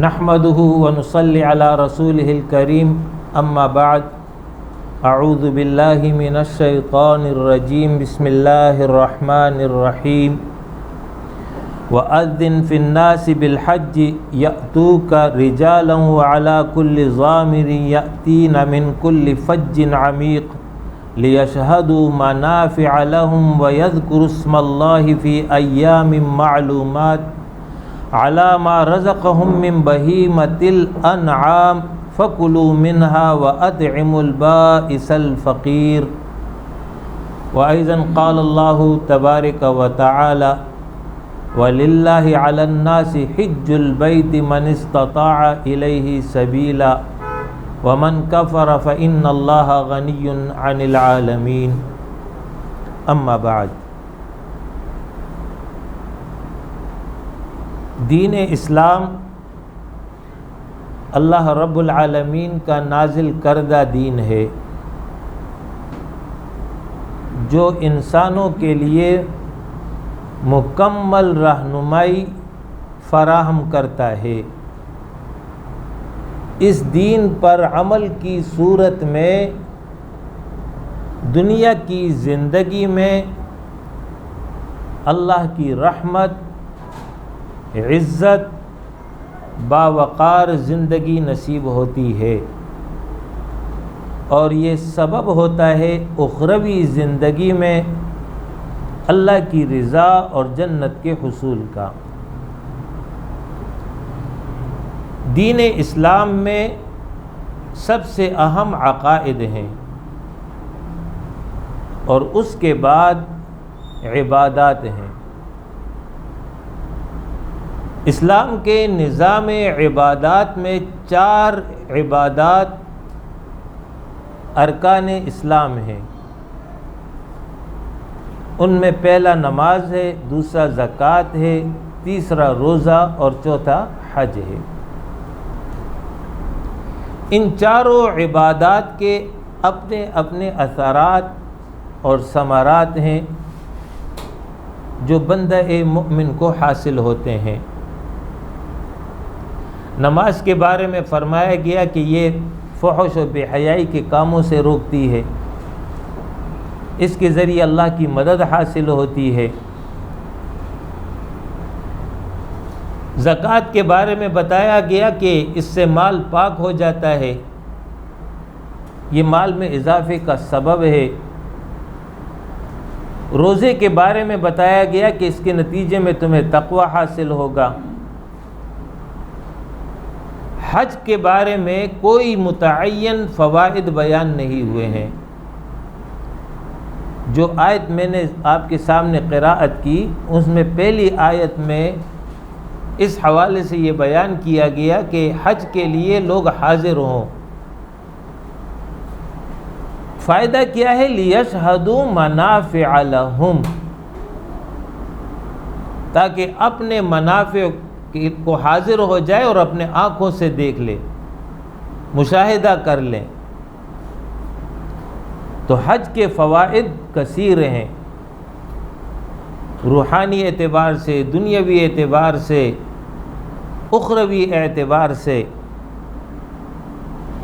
نحمده ونصلي على رسوله الكريم اما بعد اعوذ بالله من الشيطان الرجيم بسم الله الرحمن الرحيم وأذن في الناس بالحج يأتوك رجالا وعلى كل ضامر يأتين من كل فج عميق ليشهدوا منافع لهم ويذكروا اسم الله في أيام معلومات على ما رزقهم من بهيمة الأنعام فكلوا منها وأطعموا البائس الفقير. وأيضا قال الله تبارك وتعالى وَلِلَّهِ عَلَى النَّاسِ حِجُّ الْبَيْتِ مَنِ اسْتَطَاعَ إِلَيْهِ سَبِيلًا وَمَنْ كَفَرَ فَإِنَّ اللَّهَ غَنِيٌّ عَنِ الْعَالَمِينَ. اما بعد، دین اسلام اللہ رب العالمین کا نازل کردہ دین ہے جو انسانوں کے لیے مکمل رہنمائی فراہم کرتا ہے۔ اس دین پر عمل کی صورت میں دنیا کی زندگی میں اللہ کی رحمت، عزت، باوقار زندگی نصیب ہوتی ہے، اور یہ سبب ہوتا ہے اخروی زندگی میں اللہ کی رضا اور جنت کے حصول کا۔ دین اسلام میں سب سے اہم عقائد ہیں، اور اس کے بعد عبادات ہیں۔ اسلام کے نظام عبادات میں 4 عبادات ارکان اسلام ہیں۔ ان میں پہلا نماز ہے، دوسرا زکوٰۃ ہے، تیسرا روزہ اور چوتھا حج ہے۔ ان چاروں عبادات کے اپنے اپنے اثرات اور ثمرات ہیں جو بندہ مؤمن کو حاصل ہوتے ہیں۔ نماز کے بارے میں فرمایا گیا کہ یہ فحش و بے حیائی کے کاموں سے روکتی ہے، اس کے ذریعے اللہ کی مدد حاصل ہوتی ہے۔ زکوٰۃ کے بارے میں بتایا گیا کہ اس سے مال پاک ہو جاتا ہے، یہ مال میں اضافے کا سبب ہے۔ روزے کے بارے میں بتایا گیا کہ اس کے نتیجے میں تمہیں تقوی حاصل ہوگا۔ حج کے بارے میں کوئی متعین فوائد بیان نہیں ہوئے ہیں۔ جو آیت میں نے آپ کے سامنے قراءت کی، اس میں پہلی آیت میں اس حوالے سے یہ بیان کیا گیا کہ حج کے لیے لوگ حاضر ہوں۔ فائدہ کیا ہے؟ لِيَشْهَدُوا مَنَافِعَ لَهُمْ، تاکہ اپنے منافع کو حاضر ہو جائے اور اپنے آنکھوں سے دیکھ لے، مشاہدہ کر لیں۔ تو حج کے فوائد کثیر ہیں، روحانی اعتبار سے، دنیاوی اعتبار سے، اخروی اعتبار سے،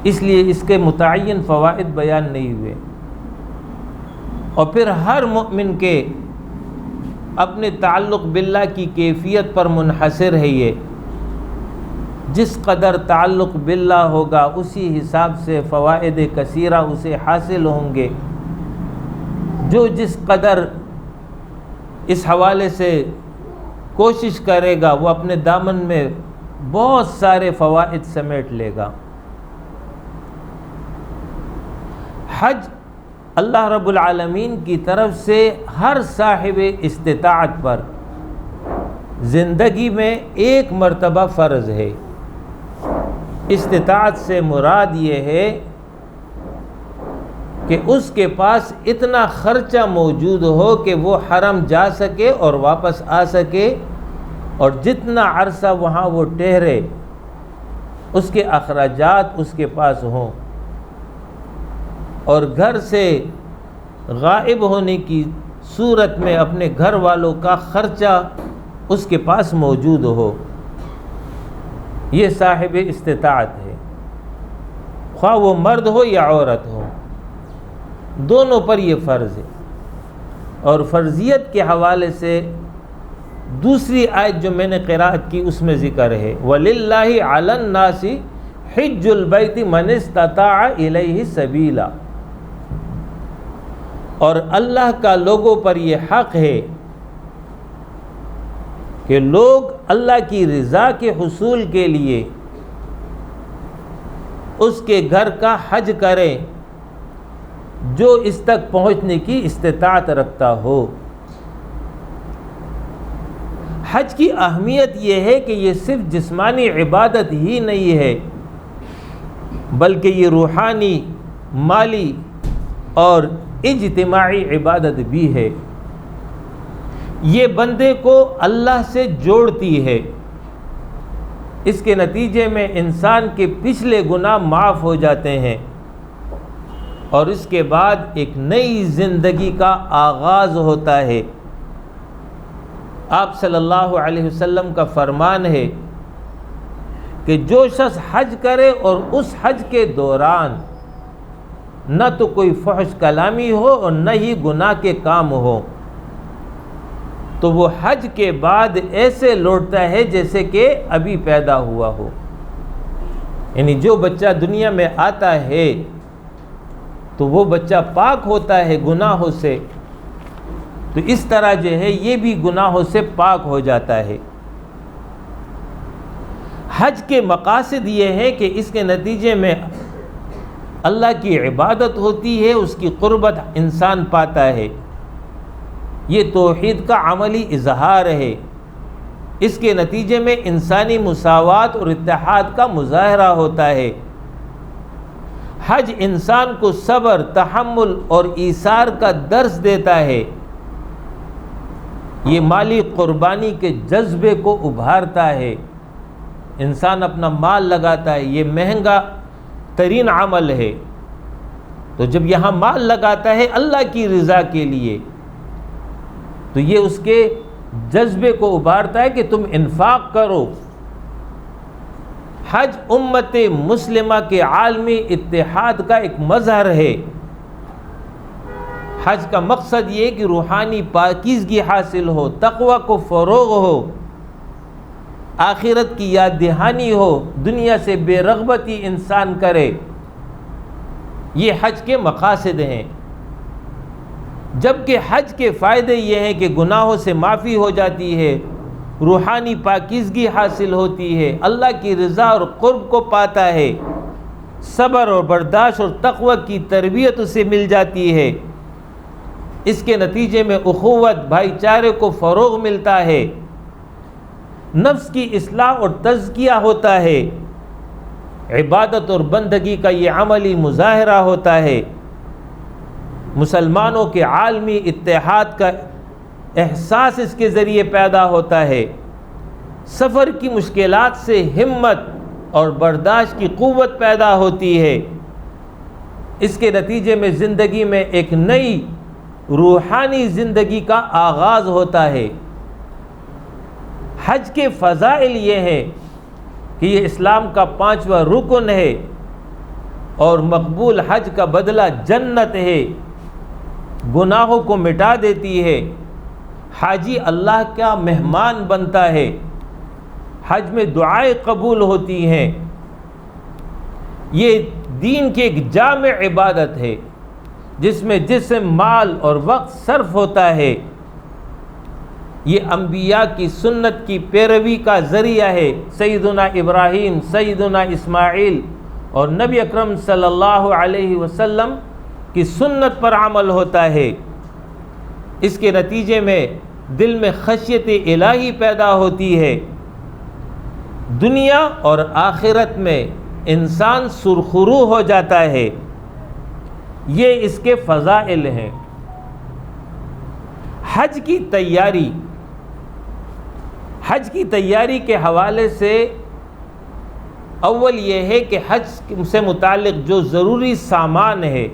اس لیے اس کے متعین فوائد بیان نہیں ہوئے۔ اور پھر ہر مومن کے اپنے تعلق باللہ کی کیفیت پر منحصر ہے، یہ جس قدر تعلق باللہ ہوگا اسی حساب سے فوائد کثیرہ اسے حاصل ہوں گے۔ جو جس قدر اس حوالے سے کوشش کرے گا وہ اپنے دامن میں بہت سارے فوائد سمیٹ لے گا۔ حج اللہ رب العالمین کی طرف سے ہر صاحب استطاعت پر زندگی میں ایک مرتبہ فرض ہے۔ استطاعت سے مراد یہ ہے کہ اس کے پاس اتنا خرچہ موجود ہو کہ وہ حرم جا سکے اور واپس آ سکے، اور جتنا عرصہ وہاں وہ ٹھہرے اس کے اخراجات اس کے پاس ہوں، اور گھر سے غائب ہونے کی صورت میں اپنے گھر والوں کا خرچہ اس کے پاس موجود ہو۔ یہ صاحب استطاعت ہے، خواہ وہ مرد ہو یا عورت ہو، دونوں پر یہ فرض ہے۔ اور فرضیت کے حوالے سے دوسری آیت جو میں نے قرأت کی اس میں ذکر ہے وَلِلَّهِ عَلَى النَّاسِ حِجُّ الْبَيْتِ مَنِ اسْتَطَاعَ إِلَيْهِ سَبِيلًا، اور اللہ کا لوگوں پر یہ حق ہے کہ لوگ اللہ کی رضا کے حصول کے لیے اس کے گھر کا حج کریں جو اس تک پہنچنے کی استطاعت رکھتا ہو۔ حج کی اہمیت یہ ہے کہ یہ صرف جسمانی عبادت ہی نہیں ہے بلکہ یہ روحانی، مالی اور اجتماعی عبادت بھی ہے۔ یہ بندے کو اللہ سے جوڑتی ہے، اس کے نتیجے میں انسان کے پچھلے گناہ معاف ہو جاتے ہیں اور اس کے بعد ایک نئی زندگی کا آغاز ہوتا ہے۔ آپ صلی اللہ علیہ وسلم کا فرمان ہے کہ جو شخص حج کرے اور اس حج کے دوران نہ تو کوئی فحش کلامی ہو اور نہ ہی گناہ کے کام ہو تو وہ حج کے بعد ایسے لوٹتا ہے جیسے کہ ابھی پیدا ہوا ہو۔ یعنی جو بچہ دنیا میں آتا ہے تو وہ بچہ پاک ہوتا ہے گناہوں سے، تو اس طرح جو ہے یہ بھی گناہوں سے پاک ہو جاتا ہے۔ حج کے مقاصد یہ ہے کہ اس کے نتیجے میں اللہ کی عبادت ہوتی ہے، اس کی قربت انسان پاتا ہے، یہ توحید کا عملی اظہار ہے، اس کے نتیجے میں انسانی مساوات اور اتحاد کا مظاہرہ ہوتا ہے۔ حج انسان کو صبر، تحمل اور ایثار کا درس دیتا ہے، یہ مالی قربانی کے جذبے کو ابھارتا ہے، انسان اپنا مال لگاتا ہے، یہ مہنگا ترین عمل ہے، تو جب یہاں مال لگاتا ہے اللہ کی رضا کے لیے تو یہ اس کے جذبے کو ابھارتا ہے کہ تم انفاق کرو۔ حج امت مسلمہ کے عالمی اتحاد کا ایک مظہر ہے۔ حج کا مقصد یہ کہ روحانی پاکیزگی حاصل ہو، تقوی کو فروغ ہو، آخرت کی یاد دہانی ہو، دنیا سے بے رغبتی انسان کرے، یہ حج کے مقاصد ہیں۔ جبکہ حج کے فائدے یہ ہیں کہ گناہوں سے معافی ہو جاتی ہے، روحانی پاکیزگی حاصل ہوتی ہے، اللہ کی رضا اور قرب کو پاتا ہے، صبر اور برداشت اور تقوی کی تربیت اسے مل جاتی ہے، اس کے نتیجے میں اخوت، بھائی چارے کو فروغ ملتا ہے، نفس کی اصلاح اور تزکیہ ہوتا ہے، عبادت اور بندگی کا یہ عملی مظاہرہ ہوتا ہے، مسلمانوں کے عالمی اتحاد کا احساس اس کے ذریعے پیدا ہوتا ہے، سفر کی مشکلات سے ہمت اور برداشت کی قوت پیدا ہوتی ہے، اس کے نتیجے میں زندگی میں ایک نئی روحانی زندگی کا آغاز ہوتا ہے۔ حج کے فضائل یہ ہیں کہ یہ اسلام کا 5واں رکن ہے اور مقبول حج کا بدلہ جنت ہے، گناہوں کو مٹا دیتی ہے، حاجی اللہ کا مہمان بنتا ہے، حج میں دعائیں قبول ہوتی ہیں، یہ دین کی ایک جامع عبادت ہے جس میں جسم، مال اور وقت صرف ہوتا ہے، یہ انبیاء کی سنت کی پیروی کا ذریعہ ہے، سیدنا ابراہیم، سیدنا اسماعیل اور نبی اکرم صلی اللہ علیہ وسلم کی سنت پر عمل ہوتا ہے، اس کے نتیجے میں دل میں خشیت الہی پیدا ہوتی ہے، دنیا اور آخرت میں انسان سرخرو ہو جاتا ہے، یہ اس کے فضائل ہیں۔ حج کی تیاری کے حوالے سے اول یہ ہے کہ حج سے متعلق جو ضروری سامان ہے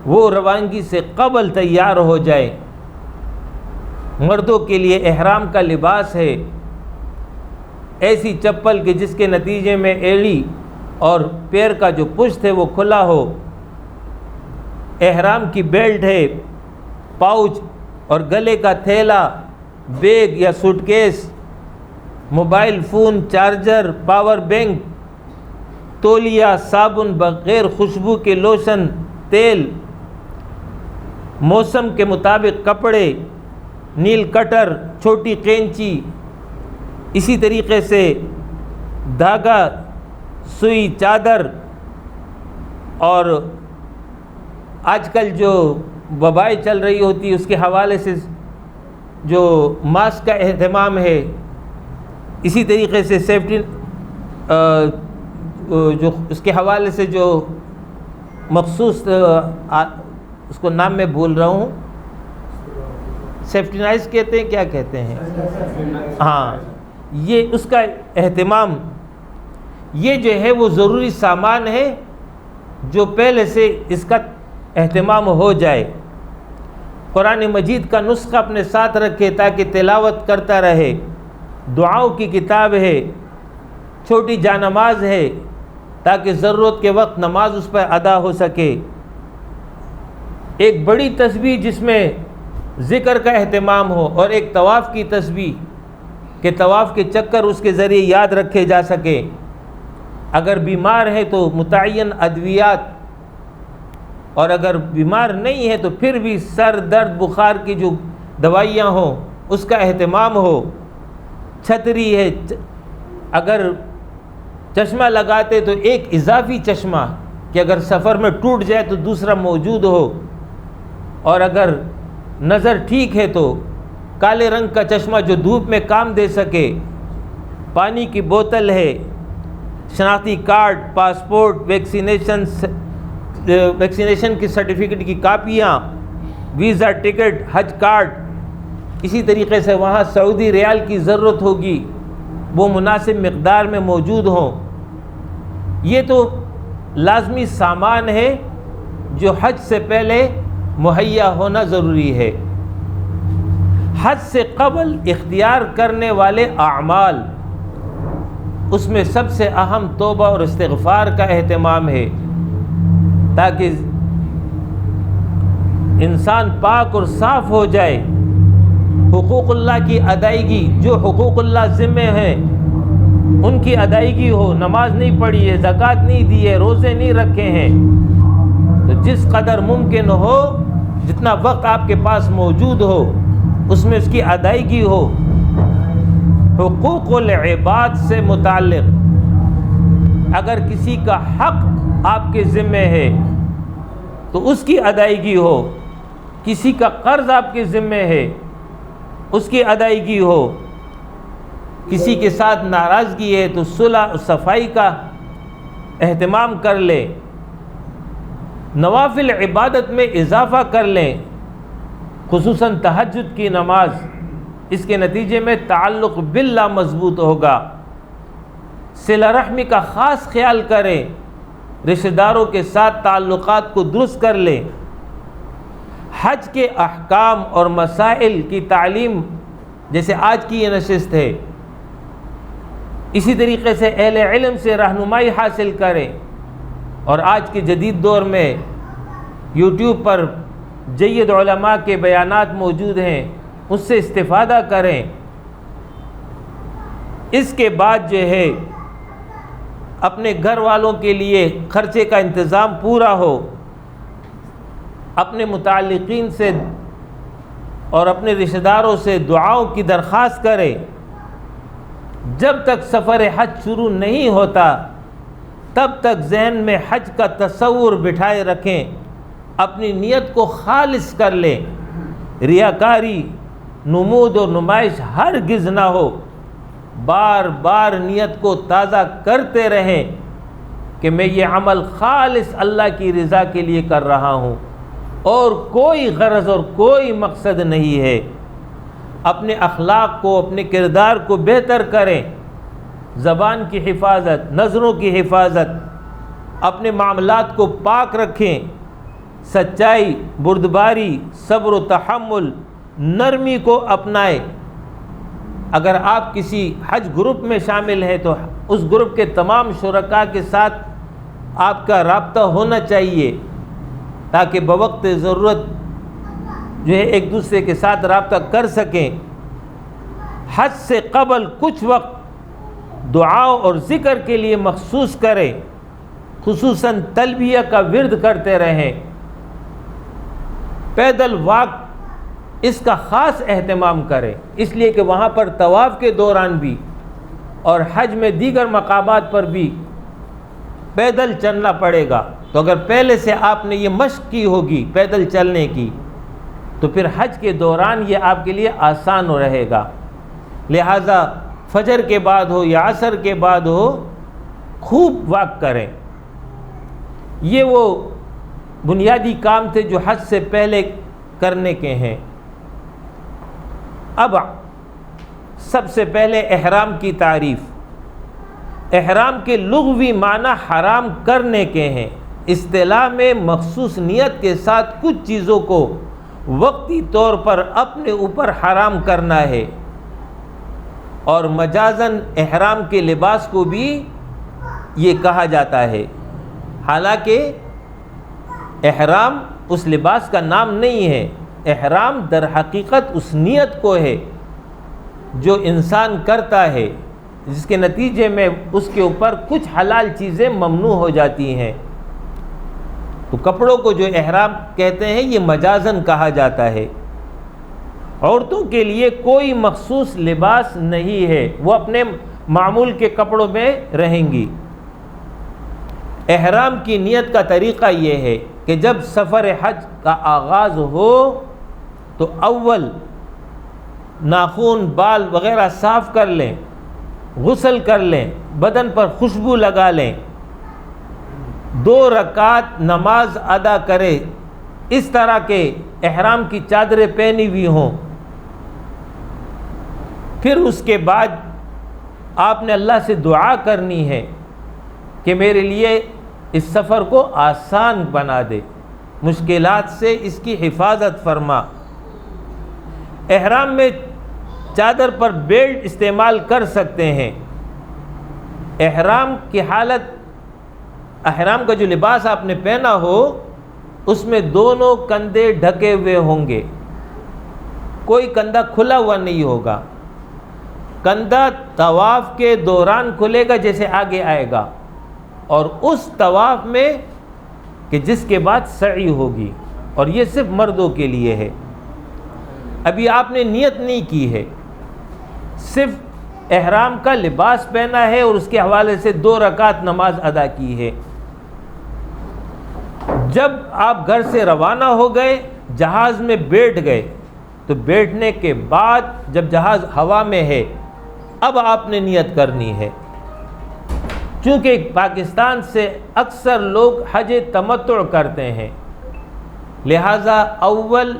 وہ روانگی سے قبل تیار ہو جائے۔ مردوں کے لیے احرام کا لباس ہے، ایسی چپل کہ جس کے نتیجے میں ایڑی اور پیر کا جو پشت ہے وہ کھلا ہو، احرام کی بیلٹ ہے، پاؤچ اور گلے کا تھیلا، بیگ یا suitcase, mobile phone, charger, power bank, تولیہ، صابن، بغیر خوشبو کے لوشن، تیل، موسم کے مطابق کپڑے، نیل کٹر، چھوٹی قینچی، اسی طریقے سے دھاگا، سوئی، چادر، اور آج کل جو وبائیں چل رہی ہوتی اس کے حوالے سے جو ماسک کا اہتمام ہے، اسی طریقے سے سیفٹی جو اس کے حوالے سے جو مخصوص اس کو نام میں بھول رہا ہوں، سیفٹینائز کہتے ہیں، کیا کہتے ہیں، ہاں، یہ اس کا اہتمام، یہ جو ہے وہ ضروری سامان ہے جو پہلے سے اس کا اہتمام ہو جائے۔ قرآن مجید کا نسخہ اپنے ساتھ رکھے تاکہ تلاوت کرتا رہے، دعاؤں کی کتاب ہے، چھوٹی جانماز ہے تاکہ ضرورت کے وقت نماز اس پر ادا ہو سکے، ایک بڑی تسبیح جس میں ذکر کا اہتمام ہو، اور ایک طواف کی تسبیح کہ طواف کے چکر اس کے ذریعے یاد رکھے جا سکے۔ اگر بیمار ہے تو متعین ادویات، اور اگر بیمار نہیں ہے تو پھر بھی سر درد بخار کی جو دوائیاں ہوں اس کا اہتمام ہو، چھتری ہے، اگر چشمہ لگاتے تو ایک اضافی چشمہ کہ اگر سفر میں ٹوٹ جائے تو دوسرا موجود ہو، اور اگر نظر ٹھیک ہے تو کالے رنگ کا چشمہ جو دھوپ میں کام دے سکے، پانی کی بوتل ہے، شناختی کارڈ، پاسپورٹ، ویکسینیشن کی سرٹیفکیٹ کی کاپیاں، ویزا، ٹکٹ، حج کارڈ، اسی طریقے سے وہاں سعودی ریال کی ضرورت ہوگی، وہ مناسب مقدار میں موجود ہوں۔ یہ تو لازمی سامان ہے جو حج سے پہلے مہیا ہونا ضروری ہے۔ حج سے قبل اختیار کرنے والے اعمال، اس میں سب سے اہم توبہ اور استغفار کا اہتمام ہے تاکہ انسان پاک اور صاف ہو جائے، حقوق اللہ کی ادائیگی، جو حقوق اللہ ذمہ ہیں ان کی ادائیگی ہو، نماز نہیں پڑھی ہے، زکوٰۃ نہیں دی ہے، روزے نہیں رکھے ہیں، تو جس قدر ممکن ہو، جتنا وقت آپ کے پاس موجود ہو اس میں اس کی ادائیگی ہو۔ حقوق العباد سے متعلق اگر کسی کا حق آپ کے ذمہ ہے تو اس کی ادائیگی ہو، کسی کا قرض آپ کے ذمہ ہے اس کی ادائیگی ہو، کسی کے ساتھ ناراضگی ہے تو صلح و صفائی کا اہتمام کر لیں، نوافل عبادت میں اضافہ کر لیں، خصوصاً تہجد کی نماز، اس کے نتیجے میں تعلق باللہ مضبوط ہوگا۔ صلہ رحمی کا خاص خیال کریں، رشتہ داروں کے ساتھ تعلقات کو درست کر لیں، حج کے احکام اور مسائل کی تعلیم جیسے آج کی یہ نشست ہے، اسی طریقے سے اہل علم سے رہنمائی حاصل کریں، اور آج کے جدید دور میں یوٹیوب پر جید علماء کے بیانات موجود ہیں، اس سے استفادہ کریں۔ اس کے بعد جو ہے اپنے گھر والوں کے لیے خرچے کا انتظام پورا ہو، اپنے متعلقین سے اور اپنے رشتہ داروں سے دعاؤں کی درخواست کریں۔ جب تک سفر حج شروع نہیں ہوتا تب تک ذہن میں حج کا تصور بٹھائے رکھیں، اپنی نیت کو خالص کر لیں، ریاکاری، نمود و نمائش ہرگز نہ ہو، بار بار نیت کو تازہ کرتے رہیں کہ میں یہ عمل خالص اللہ کی رضا کے لیے کر رہا ہوں اور کوئی غرض اور کوئی مقصد نہیں ہے۔ اپنے اخلاق کو، اپنے کردار کو بہتر کریں، زبان کی حفاظت، نظروں کی حفاظت، اپنے معاملات کو پاک رکھیں، سچائی، بردباری، صبر و تحمل، نرمی کو اپنائیں، اگر آپ کسی حج گروپ میں شامل ہیں تو اس گروپ کے تمام شرکاء کے ساتھ آپ کا رابطہ ہونا چاہیے تاکہ بوقت ضرورت جو ہے ایک دوسرے کے ساتھ رابطہ کر سکیں۔ حج سے قبل کچھ وقت دعا اور ذکر کے لیے مخصوص کریں، خصوصاً تلبیہ کا ورد کرتے رہیں۔ پیدل واک اس کا خاص اہتمام کریں، اس لیے کہ وہاں پر طواف کے دوران بھی اور حج میں دیگر مقامات پر بھی پیدل چلنا پڑے گا۔ تو اگر پہلے سے آپ نے یہ مشق کی ہوگی پیدل چلنے کی تو پھر حج کے دوران یہ آپ کے لیے آسان رہے گا۔ لہٰذا فجر کے بعد ہو یا عصر کے بعد ہو خوب واک کریں۔ یہ وہ بنیادی کام تھے جو حج سے پہلے کرنے کے ہیں۔ اب سب سے پہلے احرام کی تعریف۔ احرام کے لغوی معنی حرام کرنے کے ہیں۔ اصطلاح میں مخصوص نیت کے ساتھ کچھ چیزوں کو وقتی طور پر اپنے اوپر حرام کرنا ہے، اور مجازاً احرام کے لباس کو بھی یہ کہا جاتا ہے، حالانکہ احرام اس لباس کا نام نہیں ہے۔ احرام در حقیقت اس نیت کو ہے جو انسان کرتا ہے، جس کے نتیجے میں اس کے اوپر کچھ حلال چیزیں ممنوع ہو جاتی ہیں۔ تو کپڑوں کو جو احرام کہتے ہیں یہ مجازاً کہا جاتا ہے۔ عورتوں کے لیے کوئی مخصوص لباس نہیں ہے، وہ اپنے معمول کے کپڑوں میں رہیں گی۔ احرام کی نیت کا طریقہ یہ ہے کہ جب سفر حج کا آغاز ہو تو اول ناخن، بال وغیرہ صاف کر لیں، غسل کر لیں، بدن پر خوشبو لگا لیں، 2 رکعت نماز ادا کرے، اس طرح کے احرام کی چادریں پہنی ہوئی ہوں۔ پھر اس کے بعد آپ نے اللہ سے دعا کرنی ہے کہ میرے لیے اس سفر کو آسان بنا دے، مشکلات سے اس کی حفاظت فرما۔ احرام میں چادر پر بیلٹ استعمال کر سکتے ہیں۔ احرام کی حالت، احرام کا جو لباس آپ نے پہنا ہو اس میں دونوں کندھے ڈھکے ہوئے ہوں گے، کوئی کندھا کھلا ہوا نہیں ہوگا۔ کندھا طواف کے دوران کھلے گا جیسے آگے آئے گا، اور اس طواف میں کہ جس کے بعد سعی ہوگی، اور یہ صرف مردوں کے لیے ہے۔ ابھی آپ نے نیت نہیں کی ہے، صرف احرام کا لباس پہنا ہے اور اس کے حوالے سے 2 رکعت نماز ادا کی ہے۔ جب آپ گھر سے روانہ ہو گئے، جہاز میں بیٹھ گئے، تو بیٹھنے کے بعد جب جہاز ہوا میں ہے اب آپ نے نیت کرنی ہے۔ چونکہ پاکستان سے اکثر لوگ حج تمتع کرتے ہیں، لہٰذا اول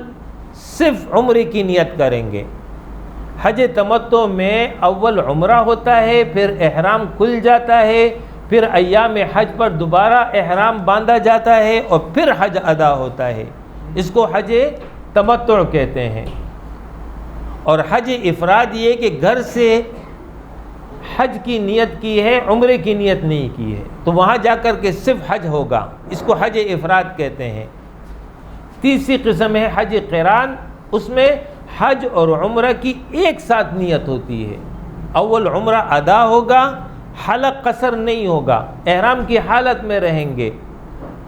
صرف عمرے کی نیت کریں گے۔ حج تمتع میں اول عمرہ ہوتا ہے، پھر احرام کھل جاتا ہے، پھر ایام حج پر دوبارہ احرام باندھا جاتا ہے اور پھر حج ادا ہوتا ہے۔ اس کو حج تمتع کہتے ہیں۔ اور حج افراد یہ کہ گھر سے حج کی نیت کی ہے، عمرے کی نیت نہیں کی ہے، تو وہاں جا کر کے صرف حج ہوگا، اس کو حج افراد کہتے ہیں۔ تیسری قسم ہے حج قران، اس میں حج اور عمرہ کی ایک ساتھ نیت ہوتی ہے۔ اول عمرہ ادا ہوگا، حلق قصر نہیں ہوگا، احرام کی حالت میں رہیں گے،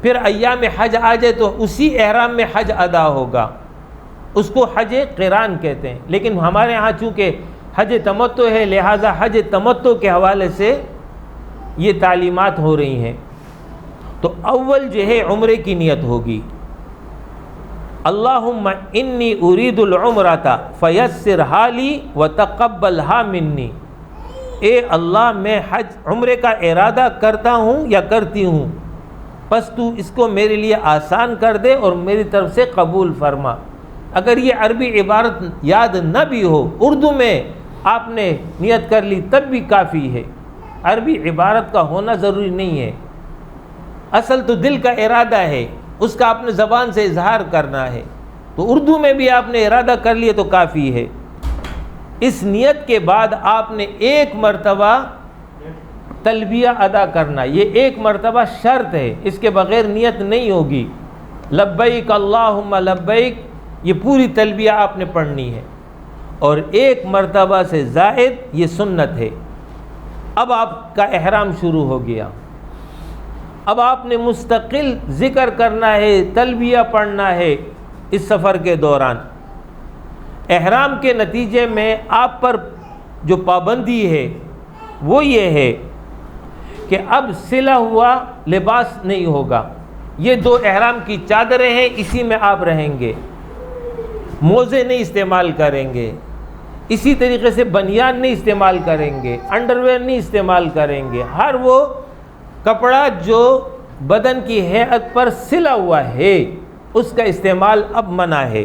پھر ایام حج آ جائے تو اسی احرام میں حج ادا ہوگا، اس کو حج قران کہتے ہیں۔ لیکن ہمارے ہاں چونکہ حج تمتع ہے، لہٰذا حج تمتع کے حوالے سے یہ تعلیمات ہو رہی ہیں۔ تو اول جو ہے عمرے کی نیت ہوگی، اللہم انی ارید العمرۃ فیسرھا لی وتقبلھا منی۔ اے اللہ میں حج عمرے کا ارادہ کرتا ہوں یا کرتی ہوں، پس تو اس کو میرے لیے آسان کر دے اور میری طرف سے قبول فرما۔ اگر یہ عربی عبارت یاد نہ بھی ہو، اردو میں آپ نے نیت کر لی تب بھی کافی ہے، عربی عبارت کا ہونا ضروری نہیں ہے۔ اصل تو دل کا ارادہ ہے، اس کا اپنے زبان سے اظہار کرنا ہے، تو اردو میں بھی آپ نے ارادہ کر لیا تو کافی ہے۔ اس نیت کے بعد آپ نے ایک مرتبہ تلبیہ ادا کرنا، یہ ایک مرتبہ شرط ہے، اس کے بغیر نیت نہیں ہوگی۔ لبیک اللہم لبیک، یہ پوری تلبیہ آپ نے پڑھنی ہے، اور ایک مرتبہ سے زائد یہ سنت ہے۔ اب آپ کا احرام شروع ہو گیا، اب آپ نے مستقل ذکر کرنا ہے، تلبیہ پڑھنا ہے اس سفر کے دوران۔ احرام کے نتیجے میں آپ پر جو پابندی ہے وہ یہ ہے کہ اب سلا ہوا لباس نہیں ہوگا، یہ دو احرام کی چادریں ہیں، اسی میں آپ رہیں گے، موزے نہیں استعمال کریں گے، اسی طریقے سے بنیان نہیں استعمال کریں گے، انڈرویئر نہیں استعمال کریں گے، ہر وہ کپڑا جو بدن کی ہیئت پر سلا ہوا ہے اس کا استعمال اب منع ہے۔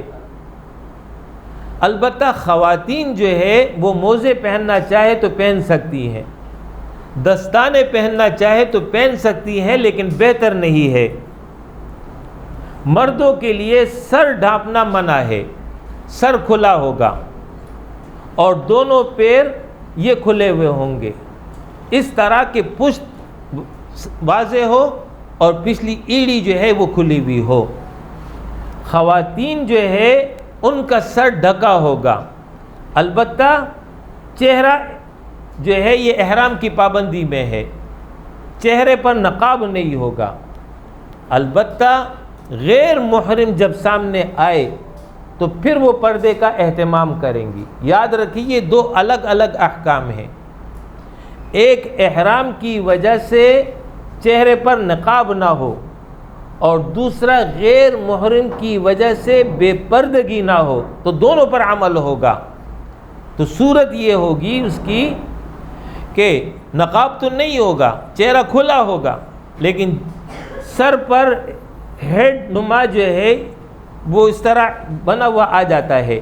البتہ خواتین جو ہے وہ موزے پہننا چاہے تو پہن سکتی ہیں، دستانے پہننا چاہے تو پہن سکتی ہیں، لیکن بہتر نہیں ہے۔ مردوں کے لیے سر ڈھانپنا منع ہے، سر کھلا ہوگا اور دونوں پیر یہ کھلے ہوئے ہوں گے، اس طرح کہ پشت واضح ہو اور پچھلی ایڑی جو ہے وہ کھلی ہوئی ہو۔ خواتین جو ہے ان کا سر ڈھکا ہوگا، البتہ چہرہ جو ہے یہ احرام کی پابندی میں ہے، چہرے پر نقاب نہیں ہوگا۔ البتہ غیر محرم جب سامنے آئے تو پھر وہ پردے کا اہتمام کریں گی۔ یاد رکھیے یہ دو الگ الگ احکام ہیں، ایک احرام کی وجہ سے چہرے پر نقاب نہ ہو، اور دوسرا غیر محرم کی وجہ سے بے پردگی نہ ہو، تو دونوں پر عمل ہوگا۔ تو صورت یہ ہوگی اس کی کہ نقاب تو نہیں ہوگا، چہرہ کھلا ہوگا، لیکن سر پر ہیڈ نما جو ہے وہ اس طرح بنا ہوا آ جاتا ہے،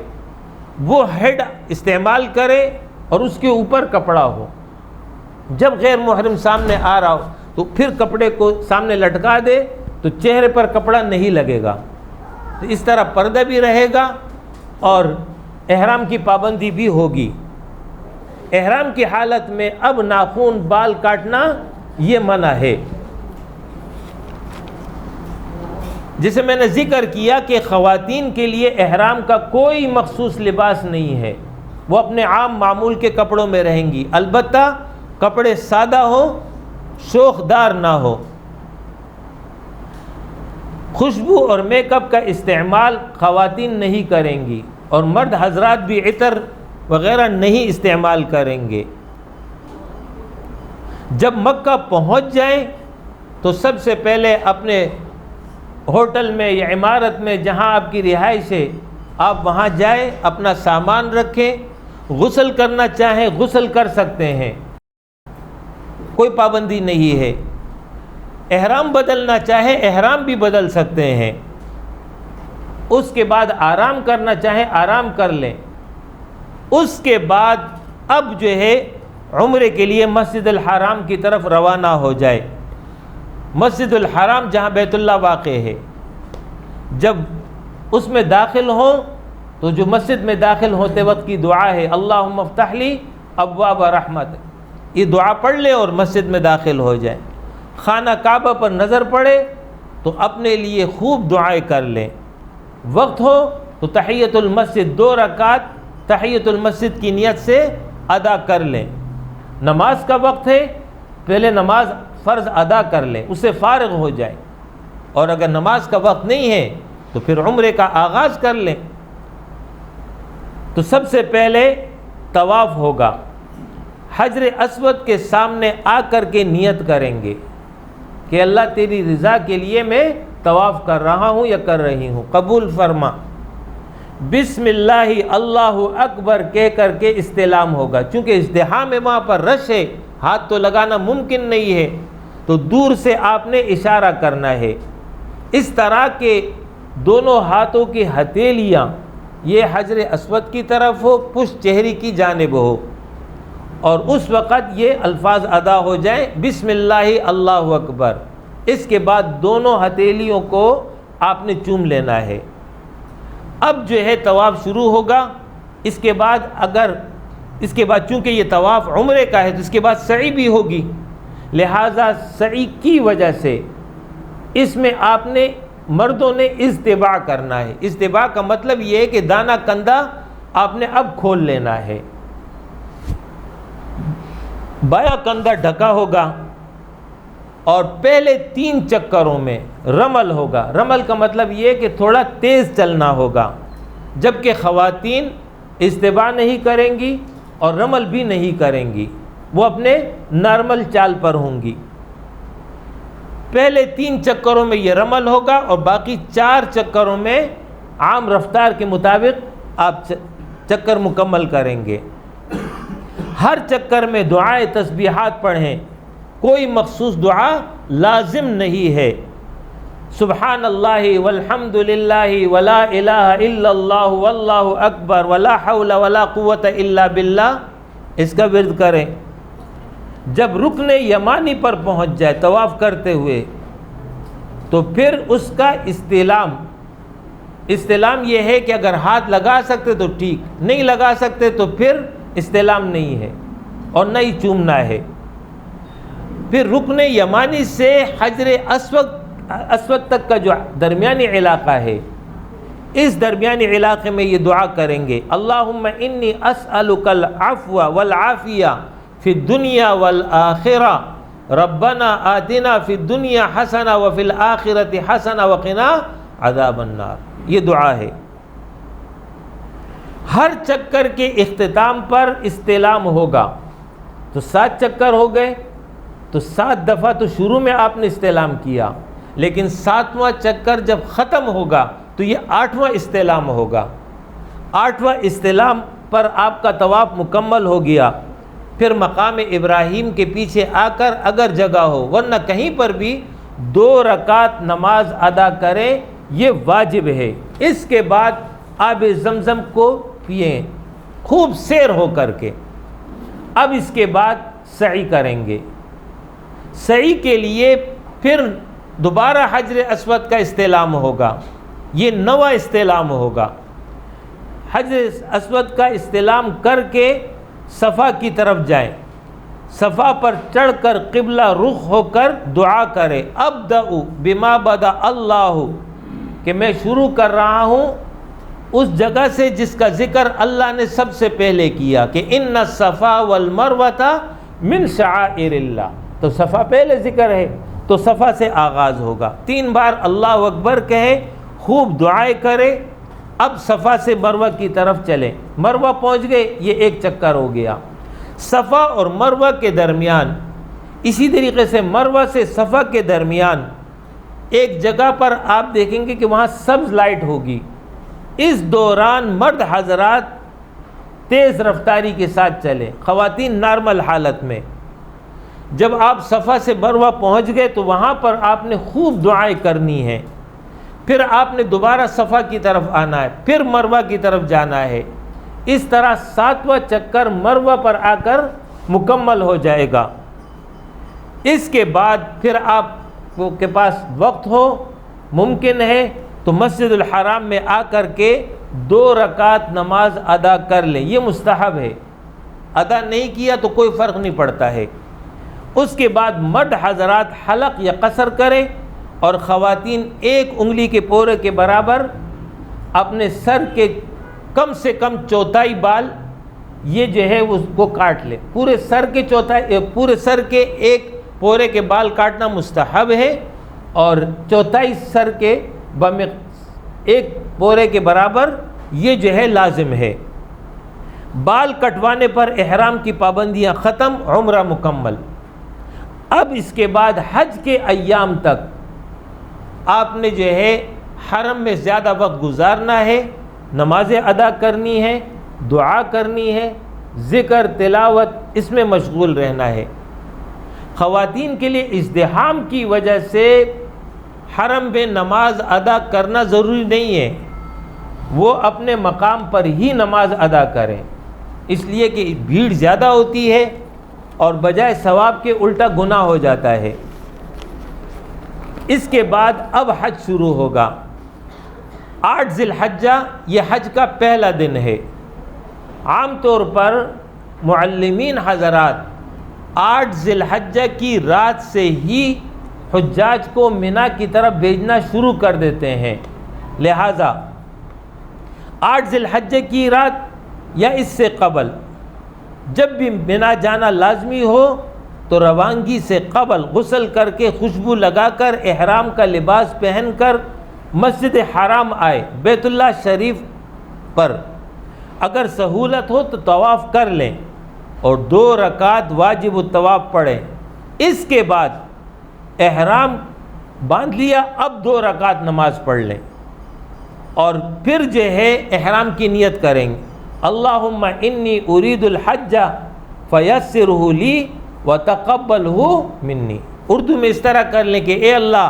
وہ ہیڈ استعمال کرے اور اس کے اوپر کپڑا ہو۔ جب غیر محرم سامنے آ رہا ہو تو پھر کپڑے کو سامنے لٹکا دے تو چہرے پر کپڑا نہیں لگے گا، تو اس طرح پردہ بھی رہے گا اور احرام کی پابندی بھی ہوگی۔ احرام کی حالت میں اب ناخن بال کاٹنا یہ منع ہے۔ جسے میں نے ذکر کیا کہ خواتین کے لیے احرام کا کوئی مخصوص لباس نہیں ہے، وہ اپنے عام معمول کے کپڑوں میں رہیں گی، البتہ کپڑے سادہ ہو، شوخ دار نہ ہو۔ خوشبو اور میک اپ کا استعمال خواتین نہیں کریں گی، اور مرد حضرات بھی عطر وغیرہ نہیں استعمال کریں گے۔ جب مکہ پہنچ جائیں تو سب سے پہلے اپنے ہوٹل میں یا عمارت میں جہاں آپ کی رہائش ہے آپ وہاں جائیں، اپنا سامان رکھیں، غسل کرنا چاہیں غسل کر سکتے ہیں، کوئی پابندی نہیں ہے۔ احرام بدلنا چاہے احرام بھی بدل سکتے ہیں، اس کے بعد آرام کرنا چاہیں آرام کر لیں۔ اس کے بعد اب جو ہے عمرے کے لیے مسجد الحرام کی طرف روانہ ہو جائے۔ مسجد الحرام جہاں بیت اللہ واقع ہے، جب اس میں داخل ہوں تو جو مسجد میں داخل ہوتے وقت کی دعا ہے اللہم افتح لی ابواب رحمت، یہ دعا پڑھ لیں اور مسجد میں داخل ہو جائیں۔ خانہ کعبہ پر نظر پڑے تو اپنے لیے خوب دعائیں کر لیں، وقت ہو تو تحیۃ المسجد 2 رکعت تحیۃ المسجد کی نیت سے ادا کر لیں۔ نماز کا وقت ہے، پہلے نماز فرض ادا کر لیں، اس سے فارغ ہو جائیں، اور اگر نماز کا وقت نہیں ہے تو پھر عمرے کا آغاز کر لیں۔ تو سب سے پہلے طواف ہوگا، حجر اسود کے سامنے آ کر کے نیت کریں گے کہ اللہ تیری رضا کے لیے میں طواف کر رہا ہوں یا کر رہی ہوں، قبول فرما۔ بسم اللہ اللہ اکبر کہہ کر کے استلام ہوگا، چونکہ ازدحام ہے وہاں پر، رش ہے، ہاتھ تو لگانا ممکن نہیں ہے، تو دور سے آپ نے اشارہ کرنا ہے، اس طرح کہ دونوں ہاتھوں کی ہتھیلیاں یہ حجر اسود کی طرف ہو، پشت چہرے کی جانب ہو، اور اس وقت یہ الفاظ ادا ہو جائیں بسم اللہ اللہ اکبر۔ اس کے بعد دونوں ہتھیلیوں کو آپ نے چوم لینا ہے۔ اب جو ہے طواف شروع ہوگا۔ اس کے بعد اگر اس کے بعد چونکہ یہ طواف عمرے کا ہے تو اس کے بعد سعی بھی ہوگی، لہٰذا سعی کی وجہ سے اس میں آپ نے مردوں نے اجتباع کرنا ہے۔ اجتباع کا مطلب یہ ہے کہ دانہ کندھا آپ نے اب کھول لینا ہے، بایاں کندھا ڈھکا ہوگا اور پہلے 3 چکروں میں رمل ہوگا۔ رمل کا مطلب یہ ہے کہ تھوڑا تیز چلنا ہوگا، جبکہ خواتین اجتباع نہیں کریں گی اور رمل بھی نہیں کریں گی، وہ اپنے نارمل چال پر ہوں گی۔ پہلے 3 چکروں میں یہ رمل ہوگا اور باقی 4 چکروں میں عام رفتار کے مطابق آپ چکر مکمل کریں گے۔ ہر چکر میں دعائے تسبیحات پڑھیں، کوئی مخصوص دعا لازم نہیں ہے۔ سبحان اللہ والحمد للہ ولا الہ الا اللہ واللہ اکبر ولا حول ولا قوت الا باللہ، اس کا ورد کریں۔ جب رکن یمانی پر پہنچ جائے طواف کرتے ہوئے تو پھر اس کا استلام یہ ہے کہ اگر ہاتھ لگا سکتے تو ٹھیک، نہیں لگا سکتے تو پھر استلام نہیں ہے اور نہ ہی چومنا ہے۔ پھر رکن یمانی سے حجر اسود تک کا جو درمیانی علاقہ ہے، اس درمیانی علاقے میں یہ دعا کریں گے، اللہم انی اسألک العفو والعافیہ فی الدنیا والآخرہ ربنا آتنا فی الدنیا حسنہ وفی الآخرۃ حسنہ وقنا عذاب النار، یہ دعا ہے۔ ہر چکر کے اختتام پر استلام ہوگا، تو 7 چکر ہو گئے تو 7 دفعہ تو شروع میں آپ نے استلام کیا، لیکن 7واں چکر جب ختم ہوگا تو یہ 8واں استلام ہوگا۔ 8واں استلام پر آپ کا طواف مکمل ہو گیا، پھر مقام ابراہیم کے پیچھے آ کر اگر جگہ ہو ورنہ کہیں پر بھی 2 رکعت نماز ادا کریں، یہ واجب ہے۔ اس کے بعد آب زمزم کو پئیں خوب سیر ہو کر کے۔ اب اس کے بعد سعی کریں گے۔ سعی کے لیے پھر دوبارہ حجر اسود کا استلام ہوگا، یہ 9واں استلام ہوگا۔ حجر اسود کا استلام کر کے صفا کی طرف جائیں، صفا پر چڑھ کر قبلہ رخ ہو کر دعا کریں، ابدأ بما بدأ اللہ، کہ میں شروع کر رہا ہوں اس جگہ سے جس کا ذکر اللہ نے سب سے پہلے کیا کہ ان الصفا والمروۃ من شعائر اللہ، تو صفا پہلے ذکر ہے تو صفا سے آغاز ہوگا۔ 3 بار اللہ اکبر کہے، خوب دعائیں کرے، اب صفا سے مروہ کی طرف چلیں۔ مروہ پہنچ گئے، یہ 1 چکر ہو گیا۔ صفا اور مروہ کے درمیان، اسی طریقے سے مروہ سے صفا کے درمیان ایک جگہ پر آپ دیکھیں گے کہ وہاں سبز لائٹ ہوگی، اس دوران مرد حضرات تیز رفتاری کے ساتھ چلیں، خواتین نارمل حالت میں۔ جب آپ صفا سے مروہ پہنچ گئے تو وہاں پر آپ نے خوب دعائیں کرنی ہیں، پھر آپ نے دوبارہ صفا کی طرف آنا ہے، پھر مروہ کی طرف جانا ہے۔ اس طرح 7واں چکر مروہ پر آ کر مکمل ہو جائے گا۔ اس کے بعد پھر آپ کے پاس وقت ہو، ممکن ہے تو مسجد الحرام میں آ کر کے 2 رکعت نماز ادا کر لیں، یہ مستحب ہے، ادا نہیں کیا تو کوئی فرق نہیں پڑتا ہے۔ اس کے بعد مرد حضرات حلق یا قصر کریں اور خواتین 1 انگلی کے پورے کے برابر اپنے سر کے کم سے کم 1/4 بال یہ جو ہے اس کو کاٹ لیں۔ پورے سر کے 1 پورے کے بال کاٹنا مستحب ہے اور 1/4 سر کے 1 پورے کے برابر یہ جو ہے لازم ہے۔ بال کٹوانے پر احرام کی پابندیاں ختم، عمرہ مکمل۔ اب اس کے بعد حج کے ایام تک آپ نے جو ہے حرم میں زیادہ وقت گزارنا ہے، نمازیں ادا کرنی ہے، دعا کرنی ہے، ذکر تلاوت اس میں مشغول رہنا ہے۔ خواتین کے لیے ازدحام کی وجہ سے حرم میں نماز ادا کرنا ضروری نہیں ہے، وہ اپنے مقام پر ہی نماز ادا کریں، اس لیے کہ بھیڑ زیادہ ہوتی ہے اور بجائے ثواب کے الٹا گناہ ہو جاتا ہے۔ اس کے بعد اب حج شروع ہوگا۔ 8 ذی الحجہ یہ حج کا پہلا دن ہے۔ عام طور پر معلمین حضرات 8 ذی الحجہ کی رات سے ہی حجاج کو منا کی طرف بھیجنا شروع کر دیتے ہیں، لہٰذا 8 ذی الحجہ کی رات یا اس سے قبل جب بھی منا جانا لازمی ہو تو روانگی سے قبل غسل کر کے خوشبو لگا کر احرام کا لباس پہن کر مسجد حرام آئے، بیت اللہ شریف پر اگر سہولت ہو تو طواف کر لیں اور 2 رکعت واجب الطواف پڑھیں۔ اس کے بعد احرام باندھ لیا، اب 2 رکعت نماز پڑھ لیں اور پھر جو ہے احرام کی نیت کریں گے، اللہم انی ارید الحج فیسرہ لی وتقبلہ منی۔ اردو میں اس طرح کر لیں کہ اے اللہ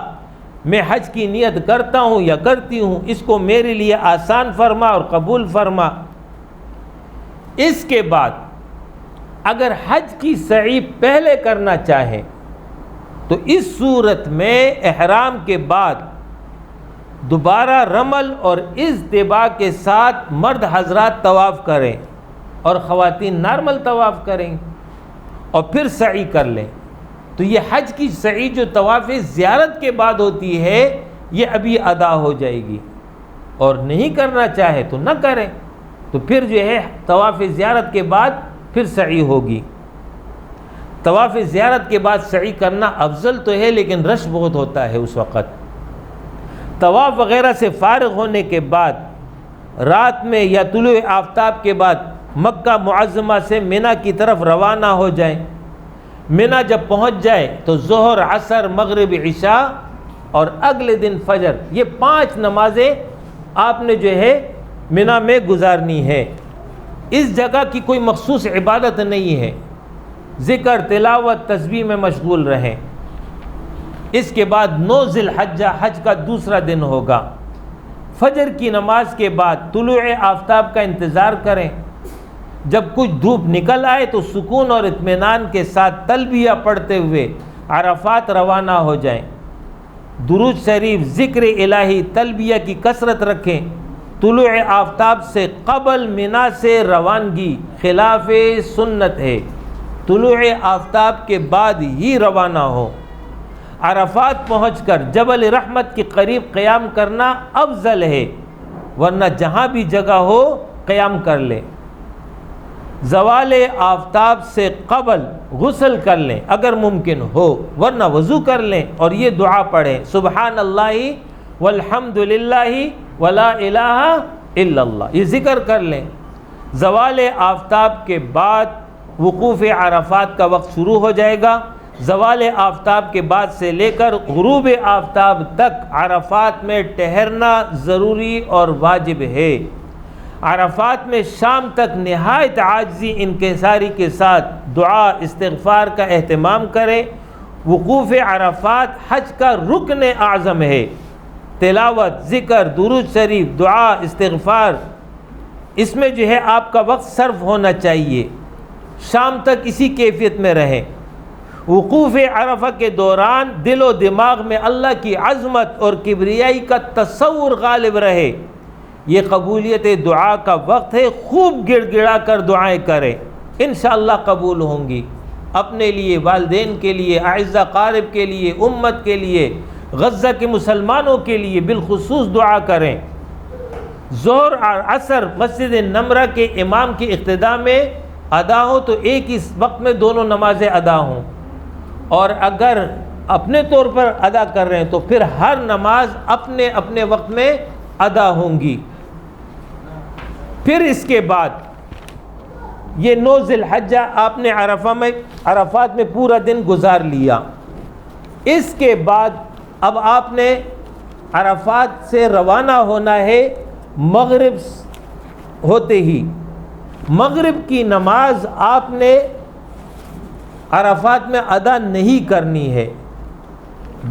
میں حج کی نیت کرتا ہوں یا کرتی ہوں، اس کو میرے لیے آسان فرما اور قبول فرما۔ اس کے بعد اگر حج کی سعی پہلے کرنا چاہیں تو اس صورت میں احرام کے بعد دوبارہ رمل اور اجتباء کے ساتھ مرد حضرات طواف کریں اور خواتین نارمل طواف کریں اور پھر سعی کر لیں۔ تو یہ حج کی سعی جو طواف زیارت کے بعد ہوتی ہے یہ ابھی ادا ہو جائے گی، اور نہیں کرنا چاہے تو نہ کریں، تو پھر جو ہے طواف زیارت کے بعد پھر سعی ہوگی۔ طواف زیارت کے بعد سعی کرنا افضل تو ہے، لیکن رش بہت ہوتا ہے اس وقت۔ طواف وغیرہ سے فارغ ہونے کے بعد رات میں یا طلوع آفتاب کے بعد مکہ معظمہ سے منا کی طرف روانہ ہو جائیں۔ منا جب پہنچ جائے تو ظہر، عصر، مغرب، عشاء اور اگلے دن فجر، یہ 5 نمازیں آپ نے جو ہے منا میں گزارنی ہے۔ اس جگہ کی کوئی مخصوص عبادت نہیں ہے، ذکر، تلاوت، تسبیح میں مشغول رہیں۔ اس کے بعد 9 ذی الحجہ حج کا دوسرا دن ہوگا۔ فجر کی نماز کے بعد طلوع آفتاب کا انتظار کریں، جب کچھ دھوپ نکل آئے تو سکون اور اطمینان کے ساتھ تلبیہ پڑھتے ہوئے عرفات روانہ ہو جائیں۔ درود شریف، ذکر الہی، تلبیہ کی کثرت رکھیں۔ طلوع آفتاب سے قبل منا سے روانگی خلاف سنت ہے، طلوع آفتاب کے بعد ہی روانہ ہو۔ عرفات پہنچ کر جبل رحمت کے قریب قیام کرنا افضل ہے، ورنہ جہاں بھی جگہ ہو قیام کر لیں۔ زوال آفتاب سے قبل غسل کر لیں اگر ممکن ہو، ورنہ وضو کر لیں اور یہ دعا پڑھیں، سبحان اللہ والحمد للہ ولا الہ الا اللہ، یہ ذکر کر لیں۔ زوال آفتاب کے بعد وقوف عرفات کا وقت شروع ہو جائے گا۔ زوال آفتاب کے بعد سے لے کر غروب آفتاب تک عرفات میں ٹھہرنا ضروری اور واجب ہے۔ عرفات میں شام تک نہایت عاجزی انکساری کے ساتھ دعا استغفار کا اہتمام کریں۔ وقوف عرفات حج کا رکن اعظم ہے۔ تلاوت، ذکر، درود شریف، دعا، استغفار، اس میں جو ہے آپ کا وقت صرف ہونا چاہیے۔ شام تک اسی کیفیت میں رہیں۔ وقوف عرفہ کے دوران دل و دماغ میں اللہ کی عظمت اور کبریائی کا تصور غالب رہے۔ یہ قبولیت دعا کا وقت ہے، خوب گڑ گڑا کر دعائیں کریں، انشاءاللہ قبول ہوں گی۔ اپنے لیے، والدین کے لیے، اعزہ قارب کے لیے، امت کے لیے، غزہ کے مسلمانوں کے لیے بالخصوص دعا کریں۔ ظہر اور عصر مسجد نمرہ کے امام کی اقتداء میں ادا ہو تو ایک ہی وقت میں دونوں نمازیں ادا ہوں، اور اگر اپنے طور پر ادا کر رہے ہیں تو پھر ہر نماز اپنے اپنے وقت میں ادا ہوں گی۔ پھر اس کے بعد یہ 9 ذی الحجہ آپ نے عرفات میں پورا دن گزار لیا۔ اس کے بعد اب آپ نے عرفات سے روانہ ہونا ہے مغرب ہوتے ہی۔ مغرب کی نماز آپ نے عرفات میں ادا نہیں کرنی ہے،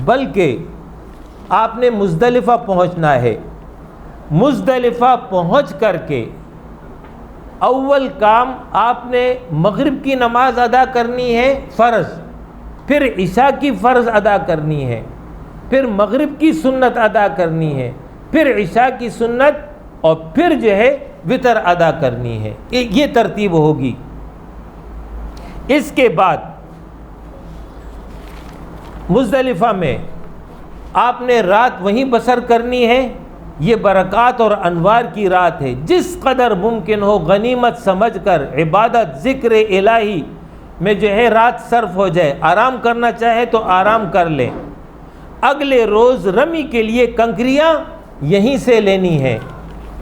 بلکہ آپ نے مزدلفہ پہنچنا ہے۔ مزدلفہ پہنچ کر کے اول کام آپ نے مغرب کی نماز ادا کرنی ہے فرض، پھر عشاء کی فرض ادا کرنی ہے، پھر مغرب کی سنت ادا کرنی ہے، پھر عشاء کی سنت، اور پھر جو ہے وتر ادا کرنی ہے۔ یہ ترتیب ہوگی۔ اس کے بعد مزدلفہ میں آپ نے رات وہیں بسر کرنی ہے. یہ برکات اور انوار کی رات ہے. جس قدر ممکن ہو غنیمت سمجھ کر عبادت ذکر الہی میں جو ہے رات صرف ہو جائے. آرام کرنا چاہے تو آرام کر لیں. اگلے روز رمی کے لیے کنکریاں یہیں سے لینی ہیں،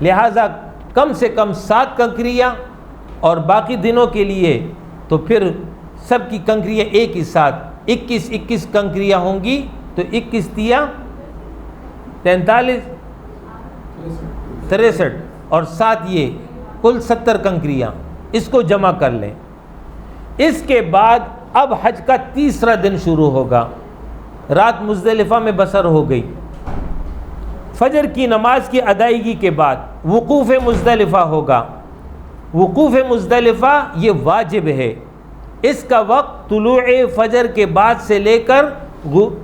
لہٰذا کم سے کم 7 کنکریاں، اور باقی دنوں کے لیے تو پھر سب کی کنکریاں ایک ہی ساتھ 21 کنکریاں ہوں گی. تو 21 تیا 43 63 اور 7 یہ کل 70 کنکریاں، اس کو جمع کر لیں. اس کے بعد اب حج کا تیسرا دن شروع ہوگا. رات مزدلفہ میں بسر ہو گئی. فجر کی نماز کی ادائیگی کے بعد وقوف مزدلفہ ہوگا. وقوف مزدلفہ یہ واجب ہے. اس کا وقت طلوع فجر کے بعد سے لے کر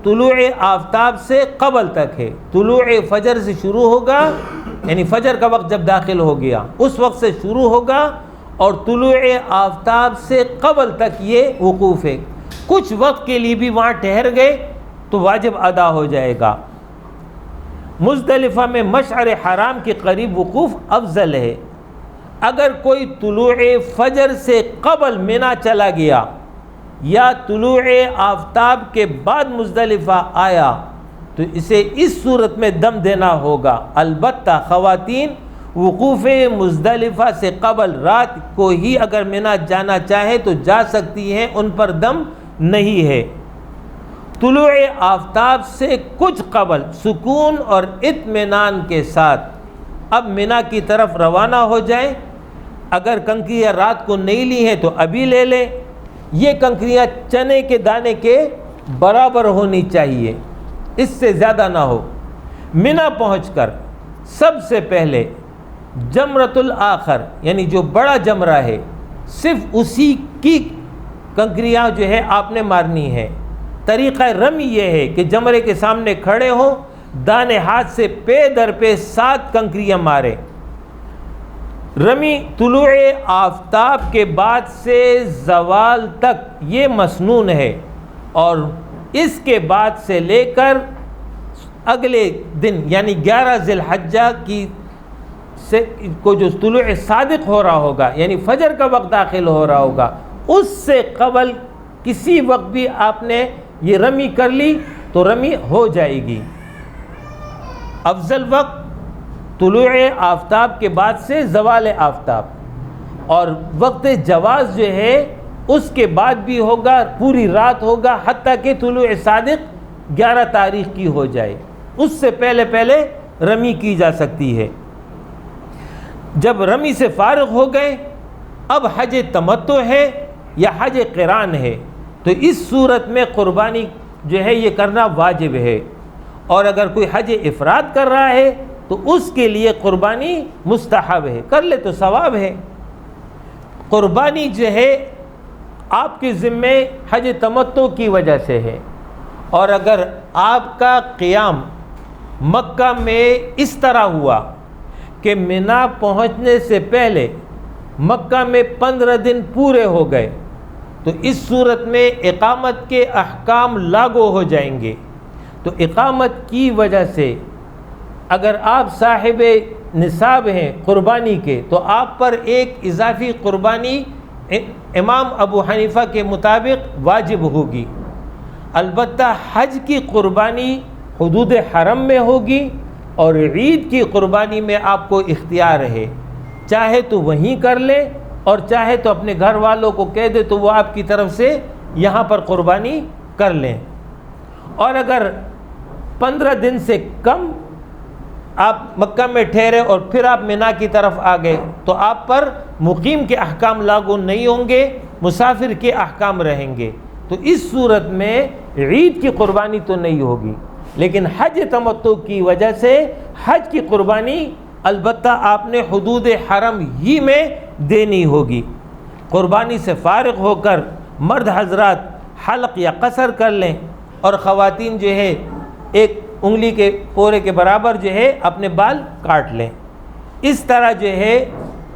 طلوع آفتاب سے قبل تک ہے. طلوع فجر سے شروع ہوگا، یعنی فجر کا وقت جب داخل ہو گیا اس وقت سے شروع ہوگا، اور طلوع آفتاب سے قبل تک یہ وقوف ہے. کچھ وقت کے لیے بھی وہاں ٹھہر گئے تو واجب ادا ہو جائے گا. مزدلفہ میں مشعر حرام کے قریب وقوف افضل ہے. اگر کوئی طلوع فجر سے قبل منا چلا گیا یا طلوع آفتاب کے بعد مزدلفہ آیا تو اسے اس صورت میں دم دینا ہوگا. البتہ خواتین وقوف مزدلفہ سے قبل رات کو ہی اگر منا جانا چاہے تو جا سکتی ہیں، ان پر دم نہیں ہے. طلوع آفتاب سے کچھ قبل سکون اور اطمینان کے ساتھ اب منا کی طرف روانہ ہو جائیں. اگر کنکریاں رات کو نہیں لی ہیں تو ابھی لے لیں. یہ کنکریاں چنے کے دانے کے برابر ہونی چاہیے، اس سے زیادہ نہ ہو. منا پہنچ کر سب سے پہلے جمرۃ الآخر یعنی جو بڑا جمرہ ہے صرف اسی کی کنکریاں جو ہے آپ نے مارنی ہے. طریقہ رمی یہ ہے کہ جمرے کے سامنے کھڑے ہوں، دانے ہاتھ سے پے در پہ 7 کنکریاں مارے. رمی طلوع آفتاب کے بعد سے زوال تک یہ مسنون ہے، اور اس کے بعد سے لے کر اگلے دن یعنی 11 ذی الحجہ کی سے کو جو طلوع صادق ہو رہا ہوگا یعنی فجر کا وقت داخل ہو رہا ہوگا اس سے قبل کسی وقت بھی آپ نے یہ رمی کر لی تو رمی ہو جائے گی. افضل وقت طلوع آفتاب کے بعد سے زوال آفتاب، اور وقت جواز جو ہے اس کے بعد بھی ہوگا، پوری رات ہوگا حتیٰ کہ طلوع صادق 11 تاریخ کی ہو جائے. اس سے پہلے پہلے رمی کی جا سکتی ہے. جب رمی سے فارغ ہو گئے اب حج تمتع ہے یا حج قران ہے، تو اس صورت میں قربانی جو ہے یہ کرنا واجب ہے. اور اگر کوئی حج افراد کر رہا ہے تو اس کے لیے قربانی مستحب ہے، کر لے تو ثواب ہے. قربانی جو ہے آپ کے ذمے حج تمتع کی وجہ سے ہے، اور اگر آپ کا قیام مکہ میں اس طرح ہوا کہ منا پہنچنے سے پہلے مکہ میں 15 دن پورے ہو گئے تو اس صورت میں اقامت کے احکام لاگو ہو جائیں گے. تو اقامت کی وجہ سے اگر آپ صاحب نصاب ہیں قربانی کے تو آپ پر ایک اضافی قربانی امام ابو حنیفہ کے مطابق واجب ہوگی. البتہ حج کی قربانی حدود حرم میں ہوگی اور عید کی قربانی میں آپ کو اختیار ہے، چاہے تو وہیں کر لے اور چاہے تو اپنے گھر والوں کو کہہ دے تو وہ آپ کی طرف سے یہاں پر قربانی کر لیں. اور اگر 15 دن سے کم آپ مکہ میں ٹھہرے اور پھر آپ منا کی طرف آ گئے تو آپ پر مقیم کے احکام لاگو نہیں ہوں گے، مسافر کے احکام رہیں گے. تو اس صورت میں عید کی قربانی تو نہیں ہوگی، لیکن حج تمتع کی وجہ سے حج کی قربانی البتہ آپ نے حدود حرم ہی میں دینی ہوگی. قربانی سے فارغ ہو کر مرد حضرات حلق یا قصر کر لیں، اور خواتین جو ہے ایک انگلی کے پورے کے برابر جو ہے اپنے بال کاٹ لیں. اس طرح جو ہے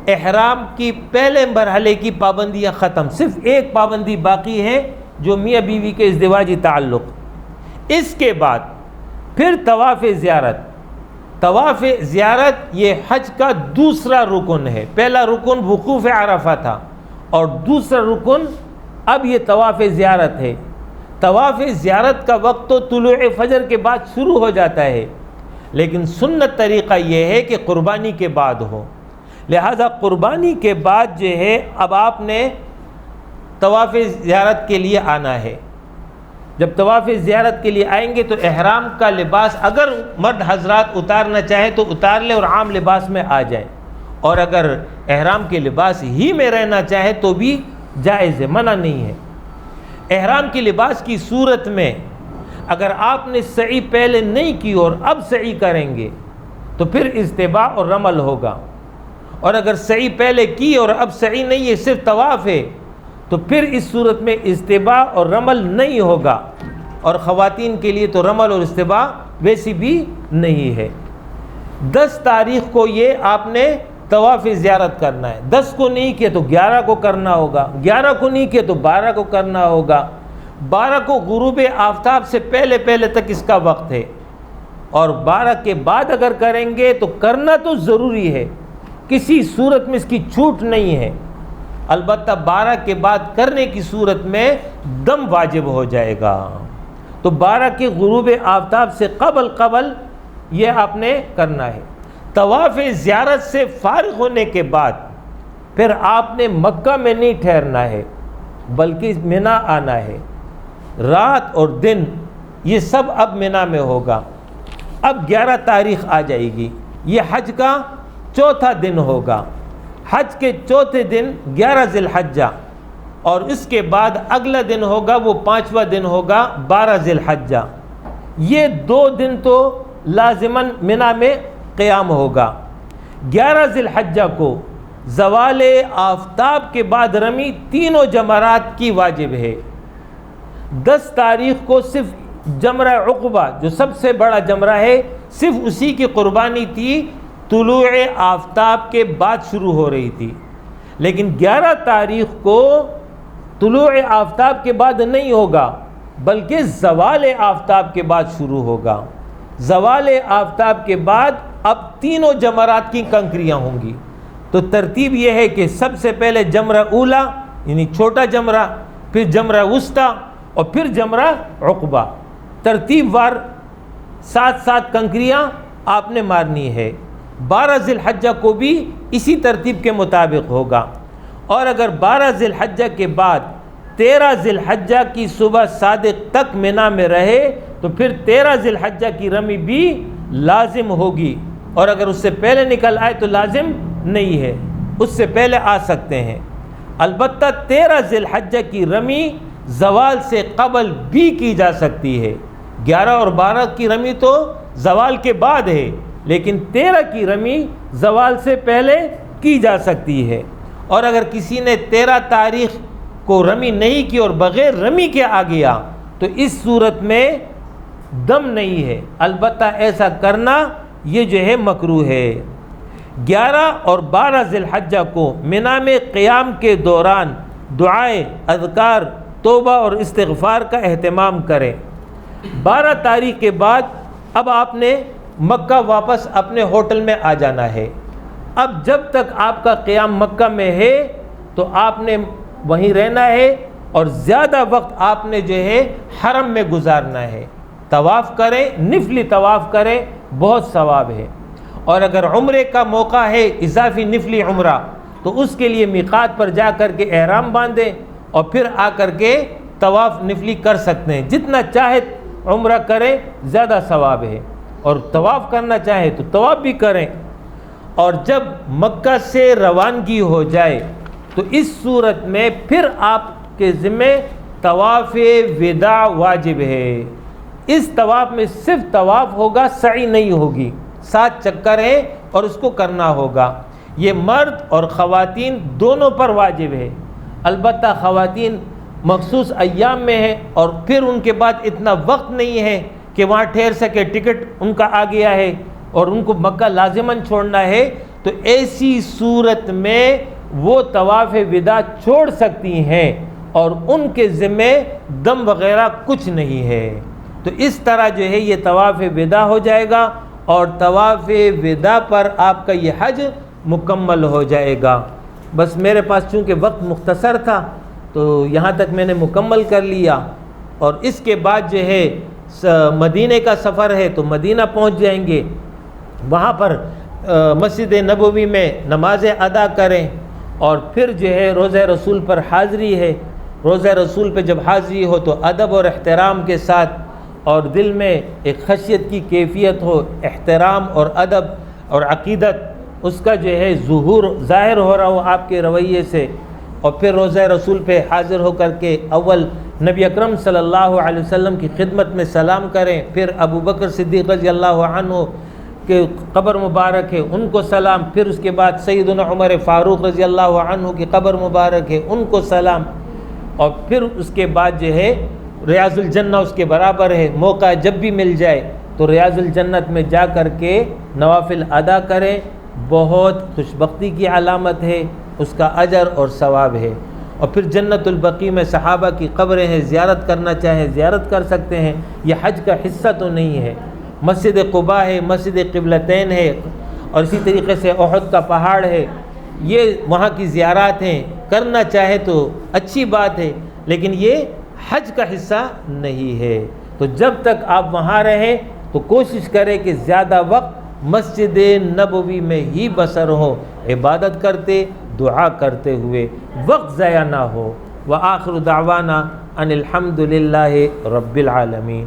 احرام کی پہلے مرحلے کی پابندیاں ختم، صرف ایک پابندی باقی ہے جو میاں بیوی کے ازدواجی تعلق۔ اس کے بعد پھر طواف زیارت۔ طواف زیارت یہ حج کا دوسرا رکن ہے۔ پہلا رکن وقوف عرفہ تھا اور دوسرا رکن اب یہ طواف زیارت ہے۔ طواف زیارت کا وقت تو طلوع فجر کے بعد شروع ہو جاتا ہے، لیکن سنت طریقہ یہ ہے کہ قربانی کے بعد ہو، لہذا قربانی کے بعد جو ہے اب آپ نے طواف زیارت کے لیے آنا ہے۔ جب طواف زیارت کے لیے آئیں گے تو احرام کا لباس اگر مرد حضرات اتارنا چاہیں تو اتار لیں اور عام لباس میں آ جائیں، اور اگر احرام کے لباس ہی میں رہنا چاہیں تو بھی جائز ہے، منع نہیں ہے۔ احرام کے لباس کی صورت میں اگر آپ نے سعی پہلے نہیں کی اور اب سعی کریں گے تو پھر استباع اور رمل ہوگا، اور اگر سعی پہلے کی اور اب سعی نہیں ہے، صرف طواف ہے، تو پھر اس صورت میں استباع اور رمل نہیں ہوگا، اور خواتین کے لیے تو رمل اور استباع ویسی بھی نہیں ہے۔ 10 تاریخ کو یہ آپ نے طواف زیارت کرنا ہے، 10 کو نہیں کیا تو 11 کو کرنا ہوگا، 11 کو نہیں کیا تو 12 کو کرنا ہوگا، 12 کو غروب آفتاب سے پہلے تک اس کا وقت ہے، اور 12 کے بعد اگر کریں گے تو کرنا تو ضروری ہے، کسی صورت میں اس کی چھوٹ نہیں ہے، البتہ 12 کے بعد کرنے کی صورت میں دم واجب ہو جائے گا۔ تو 12 کے غروب آفتاب سے قبل یہ آپ نے کرنا ہے۔ طواف زیارت سے فارغ ہونے کے بعد پھر آپ نے مکہ میں نہیں ٹھہرنا ہے بلکہ منی آنا ہے۔ رات اور دن یہ سب اب منی میں ہوگا۔ اب 11 تاریخ آ جائے گی، یہ حج کا چوتھا دن ہوگا۔ حج کے چوتھے دن 11 ذی الحجہ، اور اس کے بعد اگلا دن ہوگا وہ 5واں دن ہوگا 12 ذی الحجہ۔ یہ 2 دن تو لازماً منی میں قیام ہوگا۔ 11 ذی الحجہ کو زوال آفتاب کے بعد رمی تینوں جمرات کی واجب ہے۔ 10 تاریخ کو صرف جمرہ عقبہ جو سب سے بڑا جمرہ ہے، صرف اسی کی قربانی تھی، طلوع آفتاب کے بعد شروع ہو رہی تھی، لیکن 11 تاریخ کو طلوع آفتاب کے بعد نہیں ہوگا بلکہ زوال آفتاب کے بعد شروع ہوگا۔ زوال آفتاب کے بعد اب تینوں جمرات کی کنکریاں ہوں گی، تو ترتیب یہ ہے کہ سب سے پہلے جمرہ اولا یعنی چھوٹا جمرہ، پھر جمرہ وسطیٰ اور پھر جمرہ عقبہ، ترتیب وار 7 کنکریاں آپ نے مارنی ہے۔ 12 ذی الحجہ کو بھی اسی ترتیب کے مطابق ہوگا، اور اگر 12 ذی الحجہ کے بعد 13 ذی الحجہ کی صبح صادق تک منی میں رہے تو پھر 13 ذی الحجہ کی رمی بھی لازم ہوگی، اور اگر اس سے پہلے نکل آئے تو لازم نہیں ہے، اس سے پہلے آ سکتے ہیں۔ البتہ 13 ذی الحجہ کی رمی زوال سے قبل بھی کی جا سکتی ہے۔ 11 اور 12 کی رمی تو زوال کے بعد ہے، لیکن 13 کی رمی زوال سے پہلے کی جا سکتی ہے، اور اگر کسی نے 13 تاریخ کو رمی نہیں کی اور بغیر رمی کے آ گیا تو اس صورت میں دم نہیں ہے، البتہ ایسا کرنا یہ جو ہے مکروہ ہے۔ 11 اور 12 ذی الحجہ کو منی میں قیام کے دوران دعائیں، اذکار، توبہ اور استغفار کا اہتمام کریں۔ 12 تاریخ کے بعد اب آپ نے مکہ واپس اپنے ہوٹل میں آ جانا ہے۔ اب جب تک آپ کا قیام مکہ میں ہے تو آپ نے وہیں رہنا ہے، اور زیادہ وقت آپ نے جو ہے حرم میں گزارنا ہے۔ طواف کریں، نفلی طواف کریں، بہت ثواب ہے، اور اگر عمرے کا موقع ہے اضافی نفلی عمرہ تو اس کے لیے میقات پر جا کر کے احرام باندھیں اور پھر آ کر کے طواف نفلی کر سکتے ہیں۔ جتنا چاہے عمرہ کریں، زیادہ ثواب ہے، اور طواف کرنا چاہے تو طواف بھی کریں۔ اور جب مکہ سے روانگی ہو جائے تو اس صورت میں پھر آپ کے ذمہ طواف وداع واجب ہے۔ اس طواف میں صرف طواف ہوگا، سعی نہیں ہوگی، 7 چکر ہیں اور اس کو کرنا ہوگا۔ یہ مرد اور خواتین دونوں پر واجب ہے، البتہ خواتین مخصوص ایام میں ہے اور پھر ان کے بعد اتنا وقت نہیں ہے کہ وہاں ٹھہر سکے، ٹکٹ ان کا آ گیا ہے اور ان کو مکہ لازماً چھوڑنا ہے، تو ایسی صورت میں وہ طواف وداع چھوڑ سکتی ہیں اور ان کے ذمے دم وغیرہ کچھ نہیں ہے۔ تو اس طرح جو ہے یہ طواف وداع ہو جائے گا اور طواف وداع پر آپ کا یہ حج مکمل ہو جائے گا۔ بس میرے پاس چونکہ وقت مختصر تھا تو یہاں تک میں نے مکمل کر لیا، اور اس کے بعد جو ہے مدینے کا سفر ہے تو مدینہ پہنچ جائیں گے، وہاں پر مسجد نبوی میں نمازیں ادا کریں، اور پھر جو ہے روضہ رسول پر حاضری ہے۔ روضہ رسول پہ جب حاضری ہو تو ادب اور احترام کے ساتھ، اور دل میں ایک خشیت کی کیفیت ہو، احترام اور ادب اور عقیدت اس کا جو ہے ظاہر ہو رہا ہو آپ کے رویے سے، اور پھر روضہ رسول پہ حاضر ہو کر کے اول نبی اکرم صلی اللہ علیہ وسلم کی خدمت میں سلام کریں، پھر ابو بکر صدیق رضی اللہ عنہ کے قبر مبارک ہے ان کو سلام، پھر اس کے بعد سیدنا عمر فاروق رضی اللہ عنہ کی قبر مبارک ہے ان کو سلام، اور پھر اس کے بعد جو ہے ریاض الجنہ اس کے برابر ہے، موقع جب بھی مل جائے تو ریاض الجنت میں جا کر کے نوافل ادا کریں، بہت خوشبختی کی علامت ہے، اس کا اجر اور ثواب ہے۔ اور پھر جنت البقیع میں صحابہ کی قبریں ہیں، زیارت کرنا چاہیں زیارت کر سکتے ہیں، یہ حج کا حصہ تو نہیں ہے۔ مسجد قباء ہے، مسجد قبلتین ہے، اور اسی طریقے سے احد کا پہاڑ ہے، یہ وہاں کی زیارات ہیں، کرنا چاہے تو اچھی بات ہے، لیکن یہ حج کا حصہ نہیں ہے۔ تو جب تک آپ وہاں رہیں تو کوشش کریں کہ زیادہ وقت مسجد نبوی میں ہی بسر ہو، عبادت کرتے دعا کرتے ہوئے، وقت ضائع نہ ہو۔ وآخر دعوانا ان الحمد للہ رب العالمین۔